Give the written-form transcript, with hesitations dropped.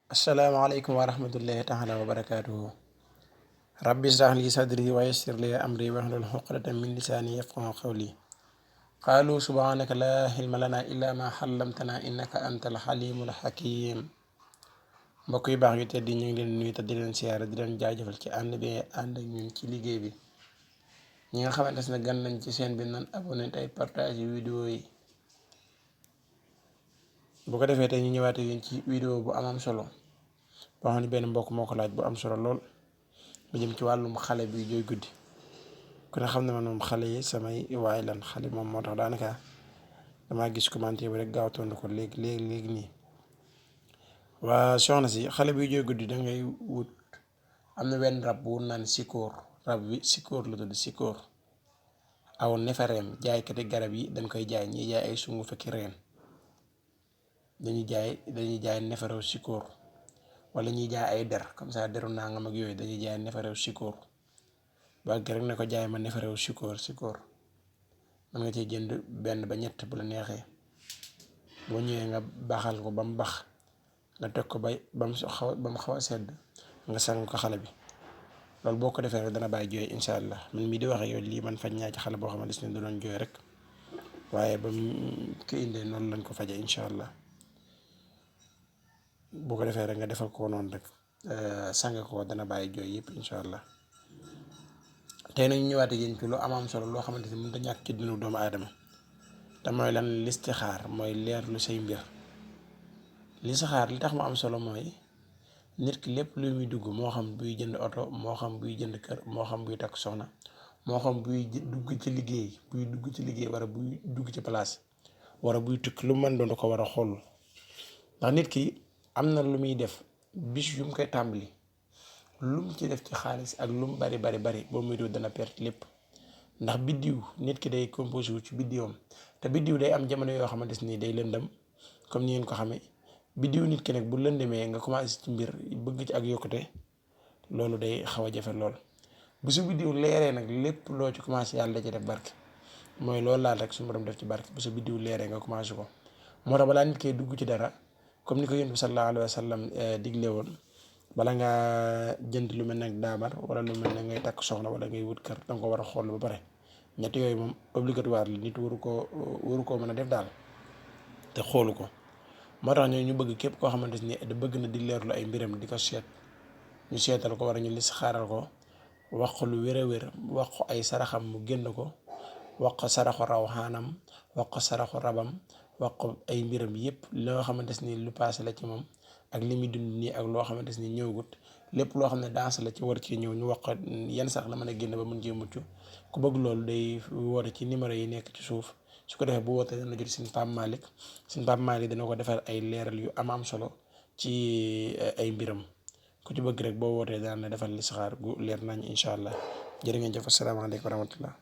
asalaamaaleykum wa rahmatullahi taala wa barakaatuhu rabbi israh li sadri wa yassir li amri wahlul uqdatan min lisaani yafqahu qawli qaalu subhanaka laa ilma lana illa ma xallamtana innaka antal xalimul xakim mbokk yu baax yu tedd ñu ngi leen nuyu te di leen siyaare di leen jaajëfal ci ànd bi ànd ak ñun ci liggéey bi ñi nga xamante ne gan nañ ci seen bi nan abonné tey partage vidéo yi bu ko defee tey ñu ñëwaate yéen ci vidéo bu am solo boo xam ne benn mbokk moo ko laaj bu am solo lool mu jëm ci wàllum xale bi jooy guddi ku ne xam ne man moom xale yi samay waay lan xale moom moo tax daanaka damaa gis commentaire bi rek gaaw tontu ko léegi nii. waa soxna si xale bi jooy guddi da ngay wut am na benn rab bu naan sikóor rab bi sikóor la tudd sikóor aw nefereem jaaykati garab yi dañ koy jaay ñiy jaay ay sungu fekki reen dañuy jaay neferew sikóor wala ñuy jaay ay der comme ça deru nangam ak yooyu dañuy jaay neferew sikóor ba rek ne ko jaay ma neferew sikóor mën nga cee jënd benn ba ñett bu la neexee boo ñëwee nga baxal ko ba mu bax nga teg ko ba mu xaw a sedd nga sang ko xale bi loolu boo ko defee rek dana bàyyi jooy incha allah man mii di wax ak yow lii man faj naa ci xale boo xamante ne da doon jooy rek waaye ba mu ko indee noonu lañ ko faje incha allah boo ko defee rek nga defal ko noonu rek sang ko dana bàyyi jooy yëpp incha allah. tey nag ñu ñëwaat yéen ci lu am solo loo xamante ni mënut a ñàkk ci dundu doomu aadama te mooy lan listixaar mooy leerlu say mbir. listixaar li tax mu am solo mooy nit ki lépp lu muy dugg moo xam buy jënd oto moo xam buy jënd kër moo xam buy takk soxna moo xam buy dugg ci liggéey wala buy dugg ci place wala buy tukki lu mën doon da ko war a xool ndax nit ki am na lu muy def bis yu mu koy tàmbali. lu mu ci def ci xaalis ak lu mu bari boo muy doo dana perte lépp ndax biddiw nit ki day composé wu ci biddiwam te biddiw day am jamono yoo xamante ni day lëndëm comme ni ngeen ko xamee biddiw nit ki nag bu lëndëmee nga commencé ci mbir bëgg ci ak yokkute loolu day xaw a jafe lool bu su biddiw leeree nag lépp loo ci commencé yàlla da ci def barke mooy loolu laal rek suñu borom def ci barke bu su biddiw leeree nga commencé ko moo tax balaa nit kee dugg ci dara comme ni ko yonent bi sallallahu alayhi wa sallam digle woon bala ngaa jënd lu mel nag daamar wala lu mel ne ngay takk soxna wala ngay wut kër danga ko war a xool ba pare ñett yooyu moom obligatoire la nit waru koo mën a def daal te xoolu ko moo tax ñu bëgg képp koo xamante ni da bëgg na di leerlu ay mbiram di ko seet ñu seetal ko war a ñu lis xaaral ko wax ko lu wér a wér wax ko ay saraxam mu génn ko wax ko saraxu raw xaanam wax ko saraxu rabam wax ko ay mbiram yépp loo xamante ni lu paase la ci moom ak li muy dund nii ak loo xamante ni ñëwagut lépp loo xam ne danse la ci war ci ñëw ñu wax ko yan sax la mën a génn ba mën cee mucc ku bëgg loolu day woote ci numéro yi nekk ci suuf su ko defee bu wootee dana jot Sëñ Pape Malick dana ko defal ay leeral yu am solo ci ay mbiram ku ci bëgg rek boo wootee daan na defal li saxaar gu leer nañ incha allah jërë ngeen jëf asalaamaaleykum wa rahmatullah